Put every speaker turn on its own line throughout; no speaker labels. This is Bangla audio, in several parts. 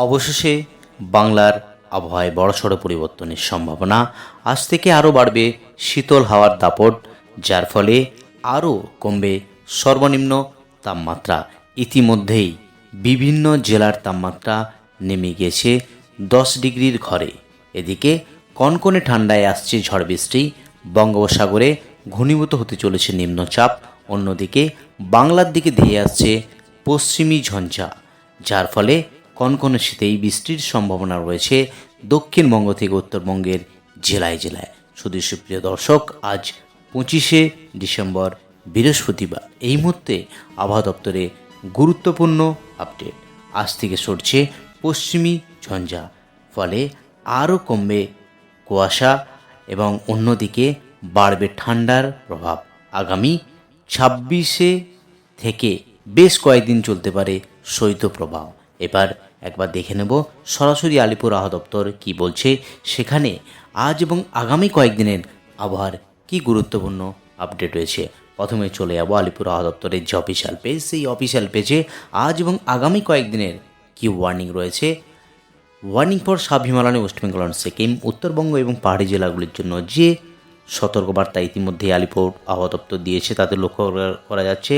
অবশেষে বাংলার আবহাওয়ায় বড়সড় পরিবর্তনের সম্ভাবনা। আজ থেকে আরও বাড়বে শীতল হাওয়ার দাপট, যার ফলে আরও কমবে সর্বনিম্ন তাপমাত্রা। ইতিমধ্যেই বিভিন্ন জেলার তাপমাত্রা নেমে গিয়েছে 10 ডিগ্রির ঘরে। এদিকে কনকনে ঠান্ডায় আসছে ঝড় বৃষ্টি, বঙ্গোপসাগরে ঘনীভূত হতে চলেছে নিম্নচাপ। অন্যদিকে বাংলার দিকে ধেয়ে আসছে পশ্চিমী ঝঞ্ঝা, যার ফলে কনকনে শীতেই বৃষ্টির সম্ভাবনা রয়েছে দক্ষিণবঙ্গ থেকে উত্তরবঙ্গের জেলায় জেলায়। শুধু সুপ্রিয় দর্শক, আজ 25শে ডিসেম্বর বৃহস্পতিবার। এই মুহূর্তে আবহাওয়া দপ্তরে গুরুত্বপূর্ণ আপডেট। আজ থেকে সরছে পশ্চিমী ঝঞ্ঝা, ফলে আরও কমবে কুয়াশা এবং অন্যদিকে বাড়বে ঠান্ডার প্রভাব। আগামী 26শে থেকে বেশ কয়েকদিন চলতে পারে শৈত্যপ্রবাহ। এবার একবার দেখে নেব সরাসরি আলিপুর আবহাওয়া দপ্তর কী বলছে, সেখানে আজ এবং আগামী কয়েকদিনের আবহাওয়ার কী গুরুত্বপূর্ণ আপডেট রয়েছে। প্রথমে চলে যাব আলিপুর আবহাওয়া দপ্তরের যে অফিসিয়াল পেজ, সেই অফিসিয়াল পেজে আজ এবং আগামী কয়েকদিনের কী ওয়ার্নিং রয়েছে। Warning for sub Himalayan West Bengal and Sikkim, Uttarbanga এবং পাহাড়ি জেলাগুলির জন্য যে সতর্কবার্তা ইতিমধ্যে আলিপুর আবহাওয়া দপ্তর দিয়েছে তাতে লক্ষ্য করা যাচ্ছে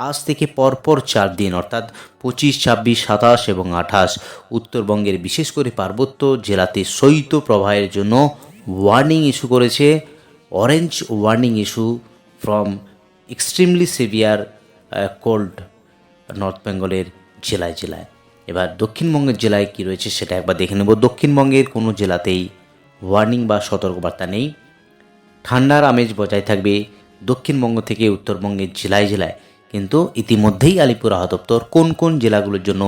আজ থেকে পরপর 4 দিন অর্থাৎ 25, 26, 27 এবং 28 উত্তরবঙ্গের বিশেষ করে পার্বত্য জেলাতে শৈত্য প্রবাহের জন্য ওয়ার্নিং ইস্যু করেছে। Orange warning issue from extremely severe cold north বেঙ্গলের জেলায় জেলায়। এবার দক্ষিণবঙ্গের জেলায় কী রয়েছে সেটা একবার দেখে নেব। দক্ষিণবঙ্গের কোনো জেলাতেই ওয়ার্নিং বা সতর্কবার্তা নেই। ঠান্ডার আমেজ বজায় থাকবে দক্ষিণবঙ্গ থেকে উত্তরবঙ্গের জেলায় জেলায়, কিন্তু ইতিমধ্যেই আলিপুর আবহাওয়া দপ্তর কোন কোন জেলাগুলোর জন্য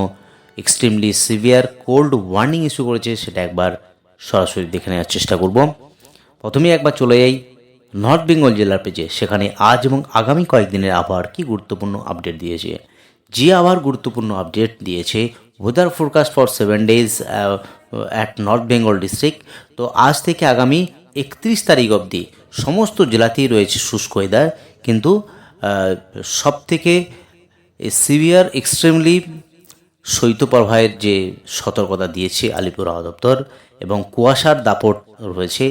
extremely severe cold warning issue করেছে সেটা একবার সরাসরি দেখে নেওয়ার চেষ্টা করব। প্রথমেই একবার চলে যাই নর্থ বেঙ্গল জেলার পেজে, সেখানে আজ এবং আগামী কয়েকদিনের আবহাওয়ার কী গুরুত্বপূর্ণ আপডেট দিয়েছে। যে আবহাওয়ার গুরুত্বপূর্ণ আপডেট দিয়েছে, weather forecast for 7 days at north Bengal district. তো আজ থেকে আগামী 31 তারিখ অবধি সমস্ত জেলাতেই রয়েছে শুষ্ক ওয়েদার, কিন্তু সবথেকে সিভিয়ার এক্সট্রিমলি শৈত্যপ্রবাহের যে সতর্কতা দিয়েছে আলিপুর আবহাওয়া দপ্তর, এবং কুয়াশার দাপট রয়েছে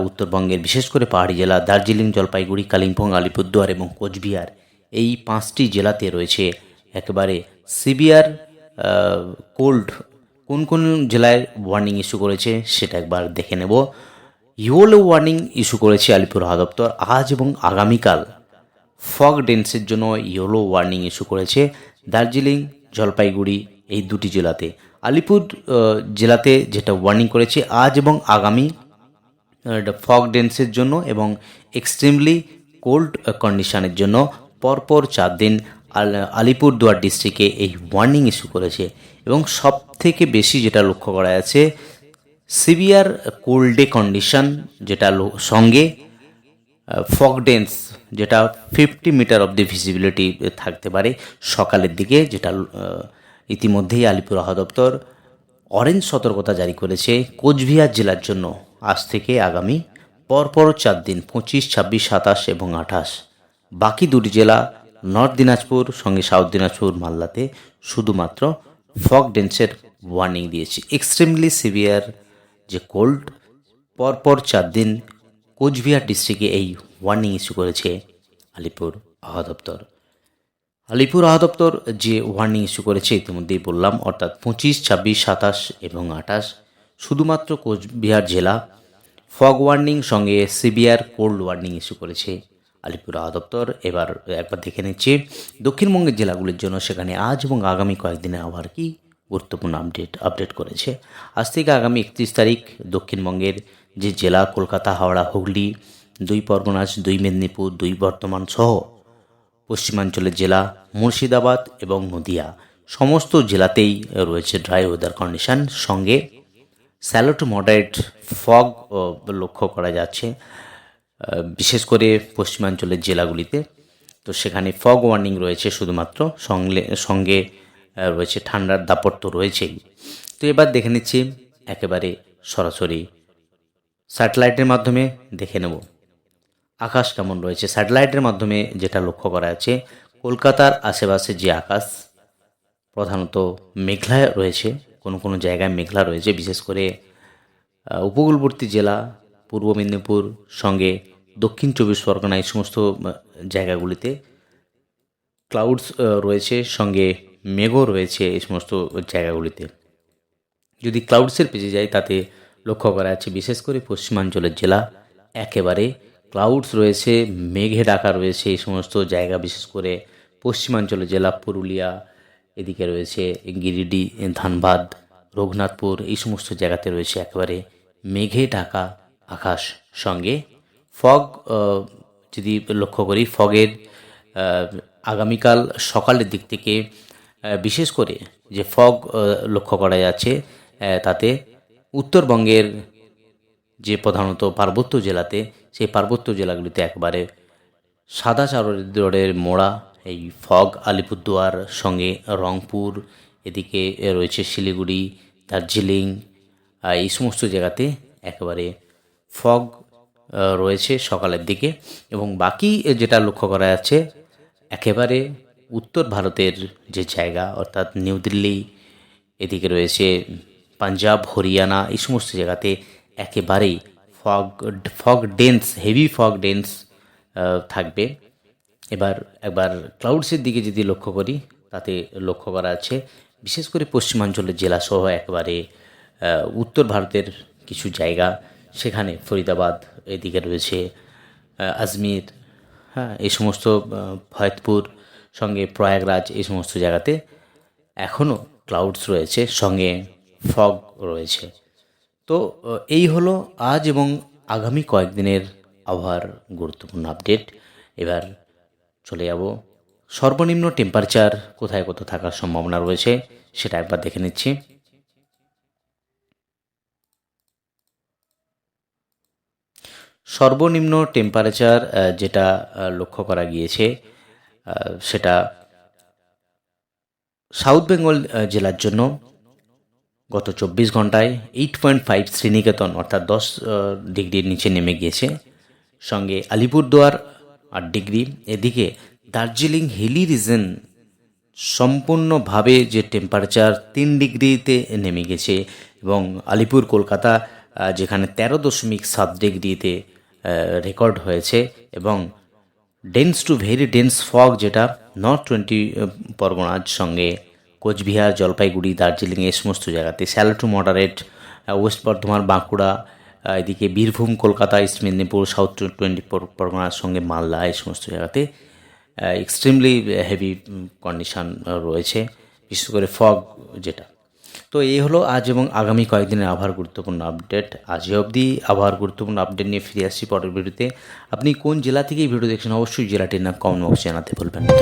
উত্তরবঙ্গের বিশেষ করে পাহাড়ি জেলা দার্জিলিং, জলপাইগুড়ি, কালিম্পং, আলিপুরদুয়ার এবং কোচবিহার, এই 5টি জেলাতে রয়েছে একেবারে সিভিয়ার কোল্ড। কোন কোন জেলায় ওয়ার্নিং ইস্যু করেছে সেটা একবার দেখে নেব। ইয়েলো ওয়ার্নিং ইস্যু করেছে আলিপুর আবহাওয়া দপ্তর আজ এবং আগামীকাল। ফগ ডেন্সের জন্য ইয়েলো ওয়ার্নিং ইস্যু করেছে দার্জিলিং, জলপাইগুড়ি এই দুটি জেলাতে। আলিপুর জেলাতে যেটা ওয়ার্নিং করেছে আজ এবং আগামী ফগ ডেন্সের জন্য এবং এক্সট্রিমলি কোল্ড কন্ডিশনের জন্য পরপর 4 দিন আলিপুরদুয়ার ডিস্ট্রিক্টে এই ওয়ার্নিং ইস্যু করেছে। এবং সব থেকে বেশি যেটা লক্ষ্য করা যাচ্ছে সিভিয়ার কোল্ডে কন্ডিশন, যেটা সঙ্গে ফগ ডেন্স, যেটা 50 মিটার অব দি ভিজিবিলিটি থাকতে পারে সকালের দিকে, যেটা ইতিমধ্যেই আলিপুর আবহাওয়া দপ্তর অরেঞ্জ সতর্কতা জারি করেছে কোচবিহার জেলার জন্য আজ থেকে আগামী পরপর 4 দিন 25, 26, 27 এবং 28। বাকি দুটি জেলা নর্থ দিনাজপুর সঙ্গে সাউথ দিনাজপুর, মালদাতে শুধুমাত্র ফগ ডেন্সের ওয়ার্নিং দিয়েছে। এক্সট্রিমলি সিভিয়ার যে কোল্ড পরপর 4 দিন কোচবিহার ডিস্ট্রিক্টে এই ওয়ার্নিং ইস্যু করেছে আলিপুর আবহাওয়া দপ্তর। আলিপুর আবহাওয়া দপ্তর যে ওয়ার্নিং ইস্যু করেছে ইতিমধ্যেই বললাম, অর্থাৎ 25, 26, 27 এবং 28 শুধুমাত্র কোচবিহার জেলা ফগ ওয়ার্নিং সঙ্গে সিভিয়ার কোল্ড ওয়ার্নিং ইস্যু করেছে আলিপুর আবহাওয়া দপ্তর। এবার একবার দেখে নিচ্ছি দক্ষিণবঙ্গের জেলাগুলির জন্য, সেখানে আজ এবং আগামী কয়েকদিনের আবহাওয়ার কি গুরুত্বপূর্ণ আপডেট করেছে। আজ থেকে আগামী 31 তারিখ দক্ষিণবঙ্গের যে জেলা কলকাতা, হাওড়া, হুগলি, 2 পরগনাস, 2 মেদিনীপুর, 2 বর্ধমান সহ পশ্চিমাঞ্চলের জেলা মুর্শিদাবাদ এবং নদিয়া সমস্ত জেলাতেই রয়েছে ড্রাই ওয়েদার কন্ডিশন, সঙ্গে স্যালো টু মডারেট ফগ লক্ষ্য করা যাচ্ছে বিশেষ করে পশ্চিমাঞ্চলের জেলাগুলিতে। তো সেখানে ফগ ওয়ার্নিং রয়েছে শুধুমাত্র, সঙ্গে রয়েছে ঠান্ডার দাপট তো রয়েছেই। তো এবার দেখে নিচ্ছি একেবারে সরাসরি স্যাটেলাইটের মাধ্যমে দেখে নেব আকাশ কেমন রয়েছে। স্যাটেলাইটের মাধ্যমে যেটা লক্ষ্য করা যাচ্ছে, কলকাতার আশেপাশে যে আকাশ প্রধানত মেঘলা রয়েছে, কোনো কোনো জায়গায় মেঘলা রয়েছে, বিশেষ করে উপকূলবর্তী জেলা পূর্ব মেদিনীপুর সঙ্গে দক্ষিণ চব্বিশ পরগনা এই সমস্ত জায়গাগুলিতে ক্লাউডস রয়েছে, সঙ্গে মেঘও রয়েছে এই সমস্ত জায়গাগুলিতে। যদি ক্লাউডসের পেজে যাই তাতে লক্ষ্য করা যাচ্ছে বিশেষ করে পশ্চিমাঞ্চলের জেলা একেবারে ক্লাউডস রয়েছে, মেঘে ঢাকা রয়েছে এই সমস্ত জায়গা, বিশেষ করে পশ্চিমাঞ্চলের জেলা পুরুলিয়া, এদিকে রয়েছে গিরিডি, ধানবাদ, রঘুনাথপুর এই সমস্ত জায়গাতে রয়েছে একেবারে মেঘে ঢাকা আকাশ, সঙ্গে ফগ। যদি লক্ষ্য করি ফগের আগামীকাল সকালের দিক থেকে বিশেষ করে যে ফগ লক্ষ্য করা যাচ্ছে তাতে উত্তরবঙ্গের যে প্রধানত পার্বত্য জেলাতে, সেই পার্বত্য জেলাগুলিতে একবারে সাদা চাদরের মোড়া এই ফগ। আলিপুরদুয়ার সঙ্গে রংপুর, এদিকে রয়েছে শিলিগুড়ি, দার্জিলিং, এই সমস্ত জায়গাতে একেবারে ফগ রয়েছে সকালের দিকে। এবং বাকি যেটা লক্ষ্য করা যাচ্ছে একেবারে উত্তর ভারতের যে জায়গা অর্থাৎ নিউ দিল্লি, এদিকে রয়েছে পাঞ্জাব, হরিয়ানা এই সমস্ত জায়গাতে একেবারেই fog dense, heavy fog dense থাকবে। একবার ক্লাউডসের দিকে যদি লক্ষ্য করি তাতে লক্ষ্য করা যাচ্ছে বিশেষ করে পশ্চিমাঞ্চলের জেলাসহ একেবারে উত্তর ভারতের কিছু জায়গা, সেখানে ফরিদাবাদ, এদিকে রয়েছে আজমির, হ্যাঁ এই সমস্ত ভরতপুর সঙ্গে প্রয়াগরাজ এই সমস্ত জায়গাতে এখনও ক্লাউডস রয়েছে, সঙ্গে ফগ রয়েছে। তো এই হলো আজ এবং আগামী কয়েকদিনের আবহাওয়ার গুরুত্বপূর্ণ আপডেট। এবার চলে যাব সর্বনিম্ন টেম্পারেচার কোথায় কোথায় থাকার সম্ভাবনা রয়েছে সেটা একবার দেখে নিচ্ছি। সর্বনিম্ন টেম্পারেচার যেটা লক্ষ্য করা গিয়েছে সেটা সাউথ বেঙ্গল জেলার জন্য গত 24 ঘন্টায় 8.5 শ্রীনিকেতন অর্থাৎ 10 ডিগ্রির নিচে নেমে গিয়েছে, সঙ্গে আলিপুরদুয়ার 8 ডিগ্রি। এদিকে দার্জিলিং হিলি রিজন সম্পূর্ণভাবে যে টেম্পারেচার 3 ডিগ্রিতে নেমে গেছে, এবং আলিপুর কলকাতা যেখানে 13.7 ডিগ্রিতে রেকর্ড হয়েছে, এবং dense to very dense fog যেটা নর্থ 20 পরগনার সঙ্গে কোচবিহার, জলপাইগুড়ি, দার্জিলিং এই সমস্ত জায়গাতে, shallow to moderate west Bardhaman, Bankura, এদিকে বীরভূম, কলকাতা, ইস্ট মেদিনীপুর, সাউথ 20 পরগনার সঙ্গে মালদা এই সমস্ত জায়গাতে এক্সট্রিমলি হেভি কন্ডিশান রয়েছে, বিশেষ করে ফগ যেটা। তো এই হলো আজ এবং আগামী কয়েকদিনের আবহাওয়ার গুরুত্বপূর্ণ আপডেট। আজ অবধি আবহাওয়ার গুরুত্বপূর্ণ আপডেট নিয়ে ফিরে আসছি পরের ভিডিওতে। আপনি কোন জেলা থেকে এই ভিডিও দেখছেন অবশ্যই জেলাটির নাম কমেন্ট বক্সে জানাতে ভুলবেন না।